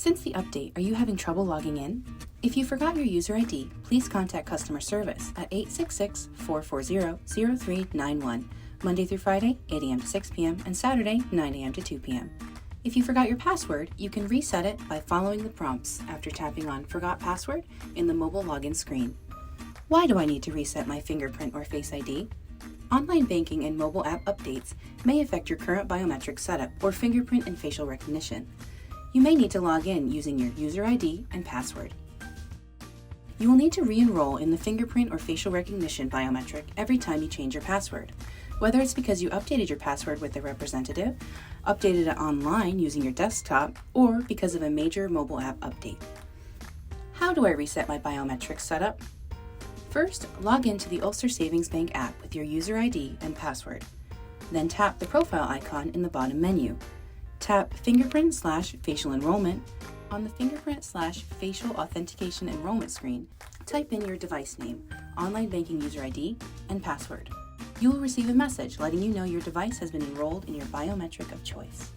Since the update, are you having trouble logging in? If you forgot your user ID, please contact customer service at 866-440-0391, Monday through Friday, 8 a.m. to 6 p.m., and Saturday, 9 a.m. to 2 p.m. If you forgot your password, you can reset it by following the prompts after tapping on Forgot Password in the mobile login screen. Why do I need to reset my fingerprint or Face ID? Online banking and mobile app updates may affect your current biometric setup or fingerprint and facial recognition. You may need to log in using your user ID and password. You will need to re-enroll in the fingerprint or facial recognition biometric every time you change your password, whether it's because you updated your password with a representative, updated it online using your desktop, or because of a major mobile app update. How do I reset my biometric setup? First, log into the Ulster Savings Bank app with your user ID and password. Then tap the profile icon in the bottom menu. Tap Fingerprint/Facial Enrollment. On the Fingerprint/Facial Authentication Enrollment screen, type in your device name, online banking user ID, and password. You will receive a message letting you know your device has been enrolled in your biometric of choice.